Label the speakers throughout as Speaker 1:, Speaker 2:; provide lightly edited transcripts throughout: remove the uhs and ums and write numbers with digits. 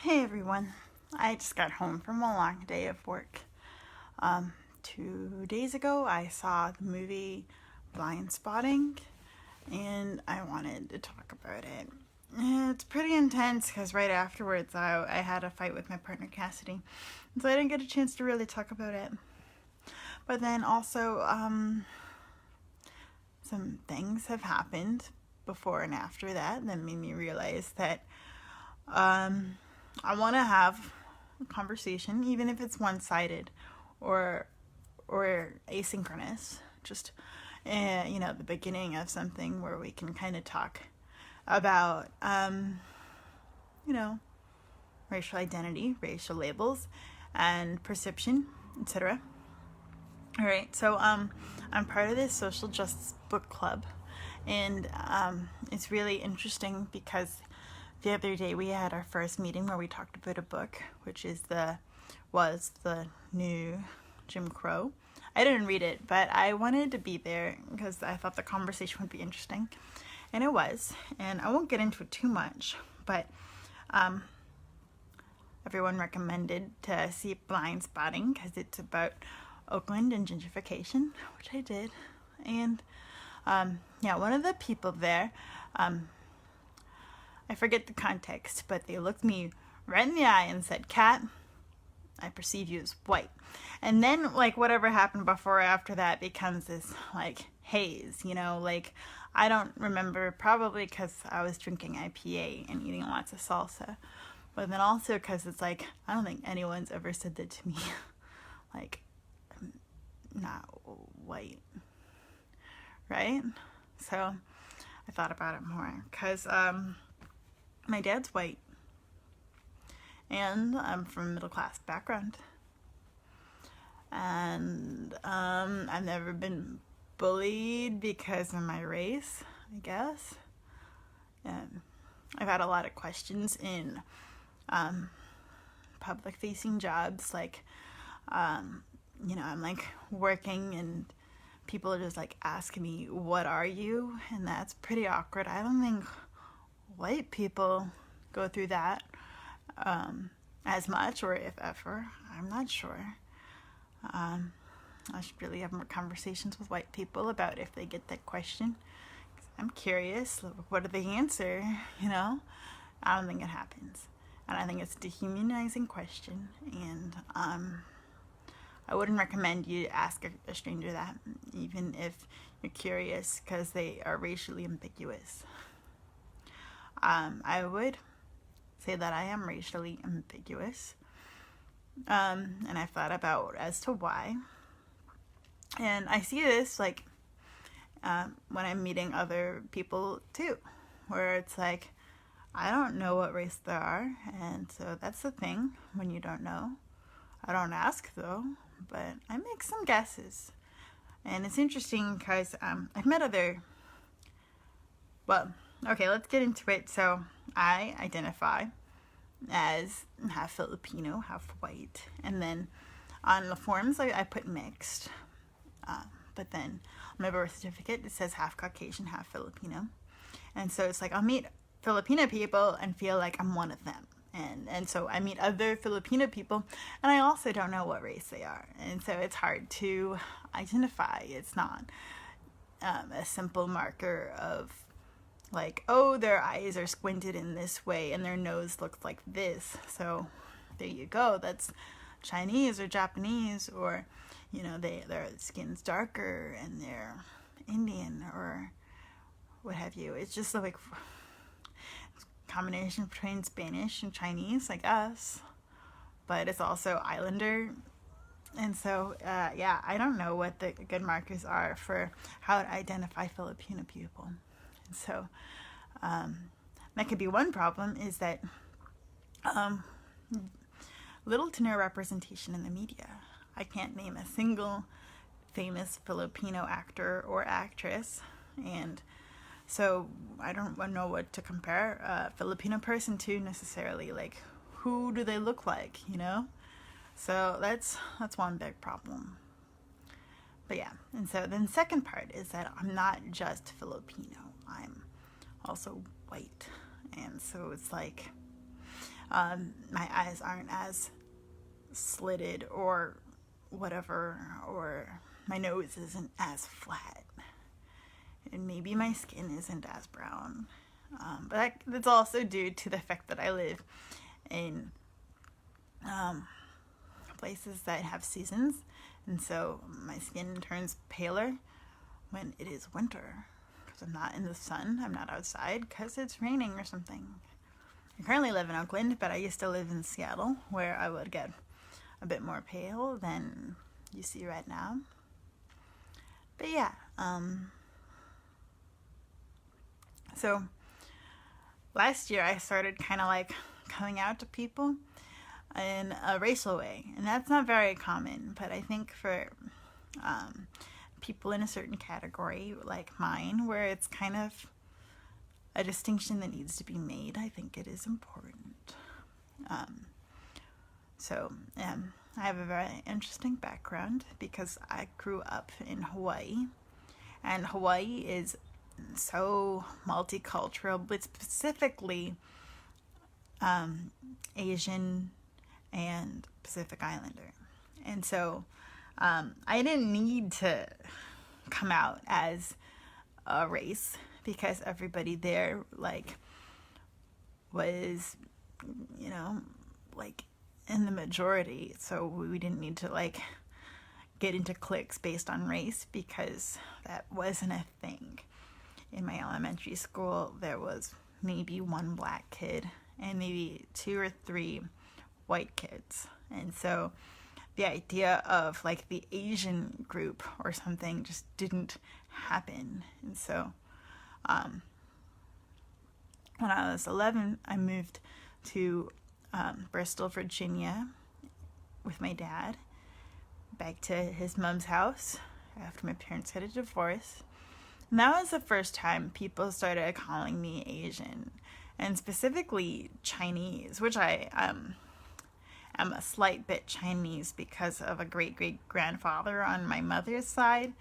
Speaker 1: Hey everyone, I just got home from a long day of work. 2 days ago I saw the movie Blind Spotting and I wanted to talk about it. It's pretty intense because right afterwards I had a fight with my partner Cassidy, and so I didn't get a chance to really talk about it. But then also, some things have happened before and after that made me realize that I want to have a conversation, even if it's one-sided or asynchronous. Just the beginning of something where we can kind of talk about you know racial identity, racial labels, and perception, etc. All right, so I'm part of this social justice book club, and it's really interesting because the other day we had our first meeting where we talked about a book, which was the new Jim Crow. I didn't read it, but I wanted to be there because I thought the conversation would be interesting, and it was. And I won't get into it too much, but everyone recommended to see Blind Spotting because it's about Oakland and gentrification, which I did. And one of the people there, I forget the context, but they looked me right in the eye and said, "Kat, I perceive you as white." And then, whatever happened before or after that becomes this, haze, I don't remember, probably because I was drinking IPA and eating lots of salsa. But then also because it's I don't think anyone's ever said that to me. I'm not white. Right? So I thought about it more because my dad's white and I'm from a middle class background, and I've never been bullied because of my race, I guess. I've had a lot of questions in public facing jobs, I'm working and people are just asking me, "What are you?" And that's pretty awkward. I don't think white people go through that as much, or if ever. I'm not sure. I should really have more conversations with white people about if they get that question. I'm curious, what do they answer? I don't think it happens. And I think it's a dehumanizing question, and I wouldn't recommend you ask a stranger that, even if you're curious, because they are racially ambiguous. I would say that I am racially ambiguous, and I've thought about as to why. And I see this when I'm meeting other people too, where it's I don't know what race they are, and so that's the thing when you don't know. I don't ask though, but I make some guesses. And it's interesting because I've met okay, let's get into it. So I identify as half Filipino, half white, and then on the forms I put mixed, but then on my birth certificate it says half Caucasian, half Filipino. And so it's I'll meet Filipino people and feel like I'm one of them, and so I meet other Filipino people and I also don't know what race they are, and so it's hard to identify. It's not a simple marker of their eyes are squinted in this way and their nose looks like this, so there you go, that's Chinese or Japanese, or their skin's darker and they're Indian or what have you. It's just a combination between Spanish and Chinese, I guess, but it's also Islander. And so I don't know what the good markers are for how to identify Filipino people. And so that could be one problem, is that little to no representation in the media. I can't name a single famous Filipino actor or actress, and so I don't know what to compare a Filipino person to necessarily. Who do they look like, So that's one big problem. But yeah, and so then the second part is that I'm not just Filipino, I'm also white. And so it's My eyes aren't as slitted or whatever, or my nose isn't as flat, and maybe my skin isn't as brown. But that's also due to the fact that I live in places that have seasons, and so my skin turns paler when it is winter because I'm not in the sun, I'm not outside because it's raining or something. I currently live in Oakland, but I used to live in Seattle where I would get a bit more pale than you see right now. But yeah, so last year I started kind of like coming out to people in a racial way, and that's not very common, but I think for people in a certain category like mine, where it's kind of a distinction that needs to be made, I think it is important. I have a very interesting background because I grew up in Hawaii, and Hawaii is so multicultural, but specifically Asian and Pacific Islander. And so I didn't need to come out as a race because everybody there was, in the majority. So we didn't need to get into cliques based on race because that wasn't a thing. In my elementary school, there was maybe one black kid and maybe 2 or 3 white kids. And so the idea of the Asian group or something just didn't happen. And so when I was 11, I moved to Bristol, Virginia with my dad, back to his mom's house after my parents had a divorce. And that was the first time people started calling me Asian, and specifically Chinese, which I am a slight bit Chinese because of a great-great-grandfather on my mother's side,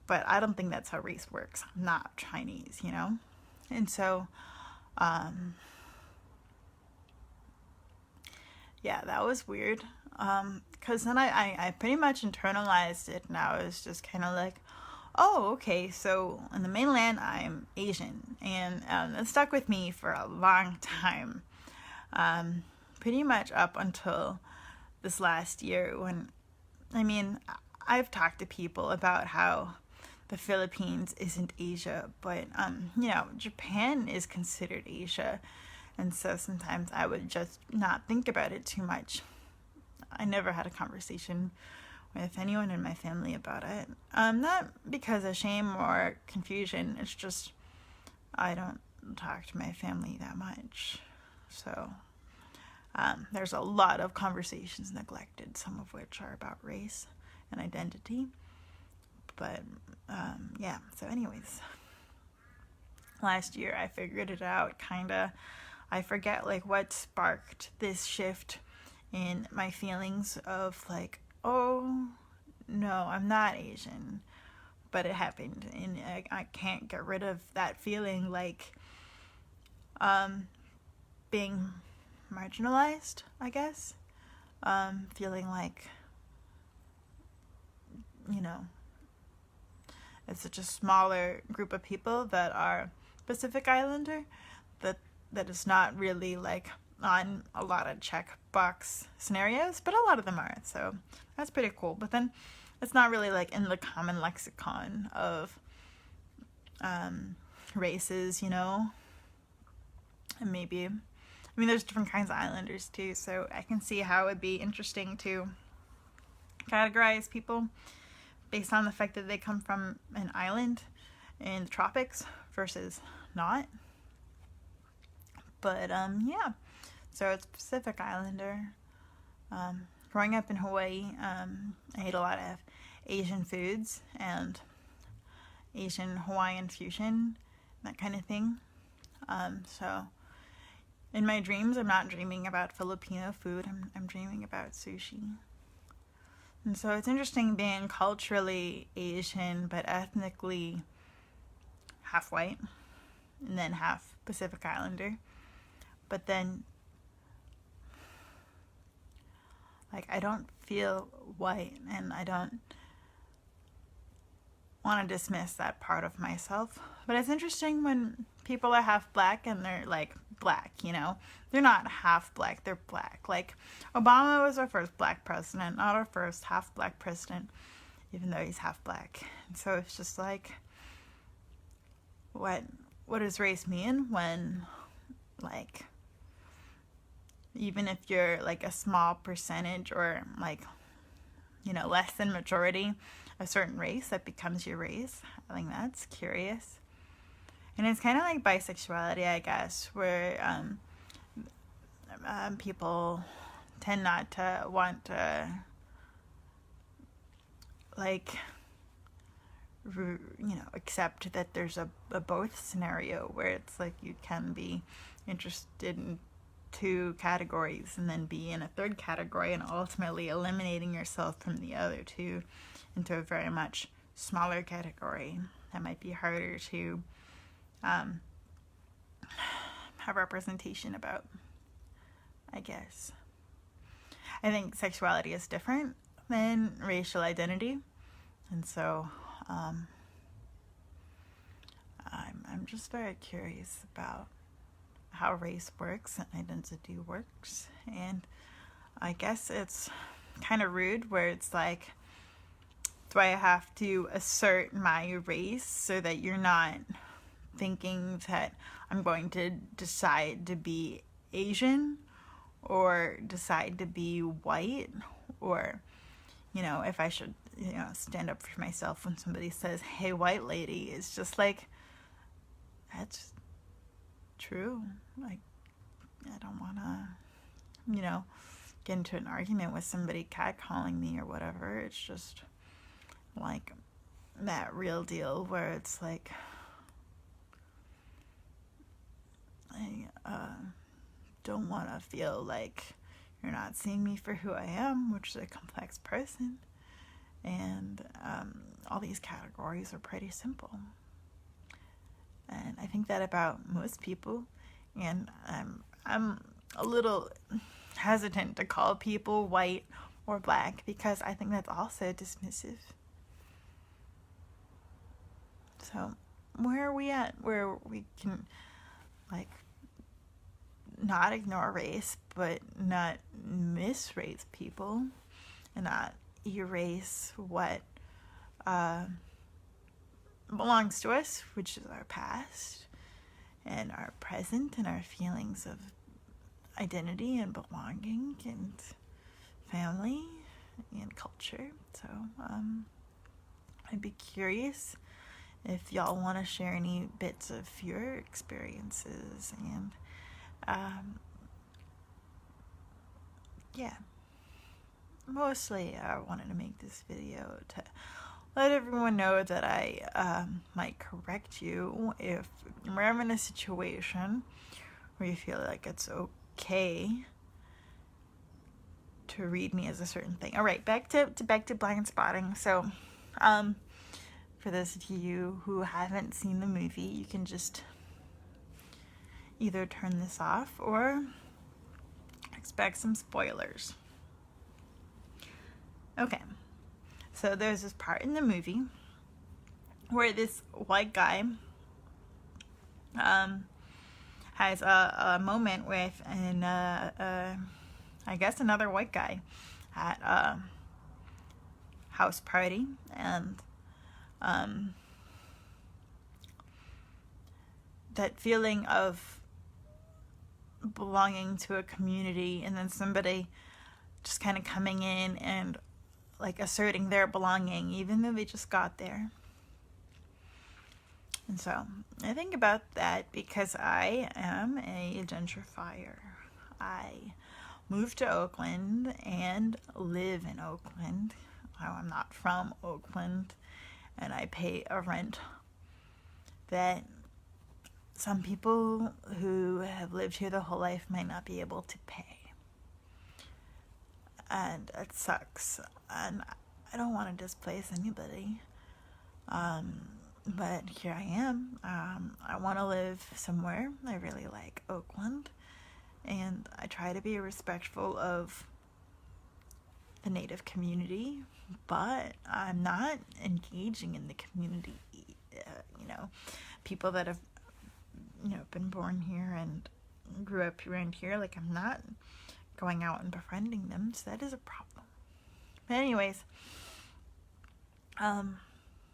Speaker 1: but I don't think that's how race works. I'm not Chinese, And so, yeah, that was weird, because then I pretty much internalized it, and I was just kind of like, oh, okay, so in the mainland, I'm Asian, and it stuck with me for a long time, pretty much up until this last year when, I've talked to people about how the Philippines isn't Asia, but, Japan is considered Asia, and so sometimes I would just not think about it too much. I never had a conversation with anyone in my family about it. Not because of shame or confusion, it's just I don't talk to my family that much. So there's a lot of conversations neglected, some of which are about race and identity. But so anyways, last year I figured it out, kinda. I forget what sparked this shift in my feelings of oh no, I'm not Asian, but it happened, and I can't get rid of that feeling being marginalized, I guess. Feeling it's such a smaller group of people that are Pacific Islander that is not really on a lot of checkbox scenarios, but a lot of them are, so that's pretty cool. But then it's not really in the common lexicon of races, and maybe there's different kinds of islanders too, so I can see how it would be interesting to categorize people based on the fact that they come from an island in the tropics versus not. But so it's Pacific Islander. Growing up in Hawaii, I ate a lot of Asian foods and Asian Hawaiian fusion, that kind of thing. So in my dreams, I'm not dreaming about Filipino food, I'm dreaming about sushi. And so it's interesting being culturally Asian, but ethnically half white, and then half Pacific Islander. But then Like, I don't feel white, and I don't want to dismiss that part of myself. But it's interesting when people are half black and they're like black, you know? They're not half black, they're black. Like, Obama was our first black president, not our first half black president, even though he's half black. And so it's just like, what does race mean when, like, even if you're like a small percentage or like, you know, less than majority, a certain race, that becomes your race? I think that's curious. And it's kind of like bisexuality, I guess, where people tend not to want to, like, you know, accept that there's a both scenario where it's like you can be interested in two categories and then be in a third category, and ultimately eliminating yourself from the other two into a very much smaller category that might be harder to have representation about, I guess. I think sexuality is different than racial identity, and so I'm just very curious about how race works and identity works. And I guess it's kind of rude where it's like, do I have to assert my race so that you're not thinking that I'm going to decide to be Asian or decide to be white, or, you know, if I should, you know, stand up for myself when somebody says, hey, white lady. It's just like, that's true. Like, I don't want to, you know, get into an argument with somebody catcalling me or whatever. It's just like that real deal where it's like, I don't want to feel like you're not seeing me for who I am, which is a complex person. And all these categories are pretty simple. And I think that about most people. And I'm a little hesitant to call people white or black because I think that's also dismissive. So where are we at where we can, like, not ignore race, but not misrace people and not erase what belongs to us, which is our past and our present and our feelings of identity and belonging and family and culture. So I'd be curious if y'all want to share any bits of your experiences. And yeah, mostly I wanted to make this video to let everyone know that I might correct you if you're ever in a situation where you feel like it's okay to read me as a certain thing. All right, back to blind spotting. So for those of you who haven't seen the movie, you can just either turn this off or expect some spoilers. Okay, so there's this part in the movie where this white guy has a moment with I guess another white guy at a house party, and that feeling of belonging to a community, and then somebody just kind of coming in and like asserting their belonging even though they just got there. And so I think about that because I am a gentrifier. I moved to Oakland and live in Oakland. I'm not from Oakland, and I pay a rent that some people who have lived here their whole life might not be able to pay. And it sucks. And I don't want to displace anybody. But here I am. I want to live somewhere. I really like Oakland. And I try to be respectful of the Native community, but I'm not engaging in the community. People that have, been born here and grew up around here, like, I'm not going out and befriending them, so that is a problem. But anyways,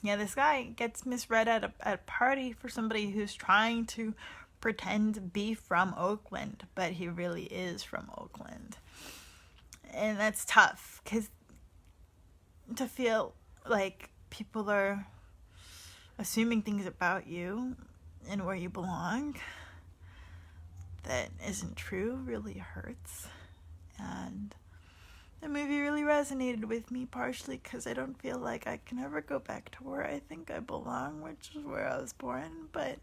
Speaker 1: this guy gets misread at a party for somebody who's trying to pretend to be from Oakland, but he really is from Oakland. And that's tough, because to feel like people are assuming things about you and where you belong that isn't true really hurts. And the movie really resonated with me, partially because I don't feel like I can ever go back to where I think I belong, which is where I was born. But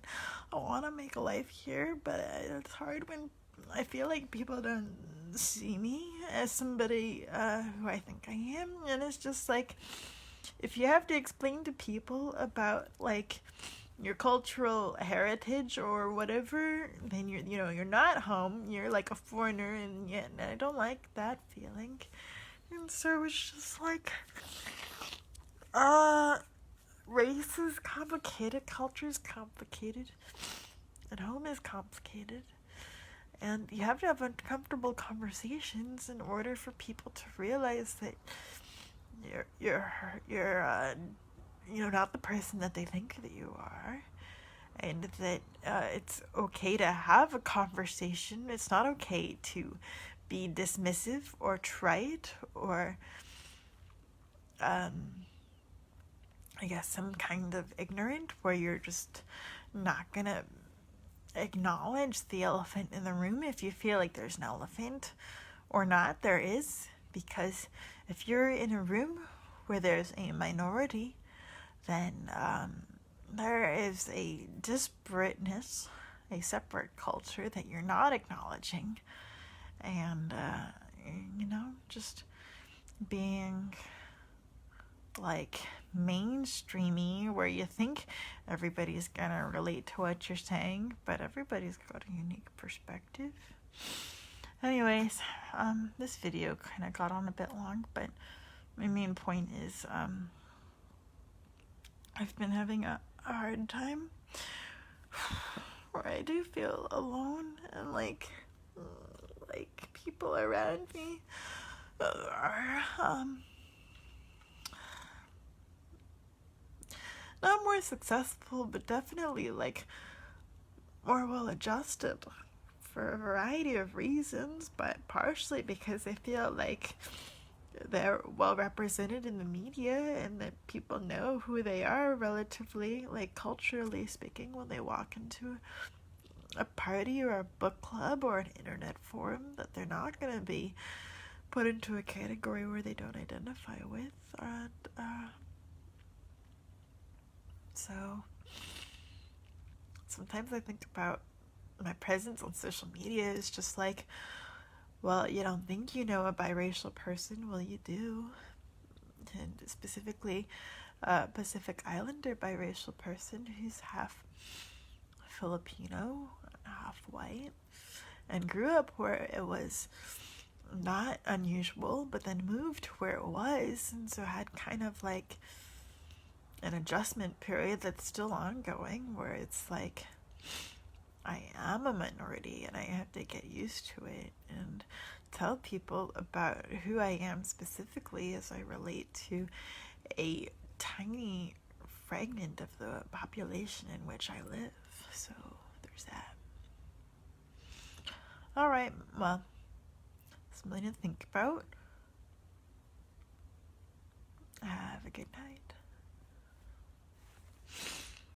Speaker 1: I want to make a life here, but it's hard when I feel like people don't see me as somebody who I think I am. And it's just like, if you have to explain to people about, like, your cultural heritage or whatever, then you're not home. You're like a foreigner, and yet I don't like that feeling. And so it's just like, race is complicated, culture is complicated, and home is complicated. And you have to have uncomfortable conversations in order for people to realize that you're not the person that they think that you are, and that it's okay to have a conversation. It's not okay to be dismissive or trite or I guess some kind of ignorant, where you're just not gonna acknowledge the elephant in the room if you feel like there's an elephant or not. There is, because if you're in a room where there's a minority, then there is a disparateness, a separate culture that you're not acknowledging. And, just being, like, mainstreamy, where you think everybody's gonna relate to what you're saying, but everybody's got a unique perspective. Anyways, this video kind of got on a bit long, but my main point is, I've been having a hard time where I do feel alone, and like people around me are not more successful, but definitely like more well adjusted for a variety of reasons, but partially because I feel like they're well represented in the media and that people know who they are relatively, like, culturally speaking, when they walk into a party or a book club or an internet forum, that they're not going to be put into a category where they don't identify with. So sometimes I think about my presence on social media is just like, well, you don't think you know a biracial person? Well, you do. And specifically a Pacific Islander biracial person who's half Filipino, half white, and grew up where it was not unusual, but then moved to where it was, and so had kind of like an adjustment period that's still ongoing, where it's like, I am a minority and I have to get used to it and tell people about who I am specifically as I relate to a tiny fragment of the population in which I live. So there's that. Alright, well, something to think about. Have a good night.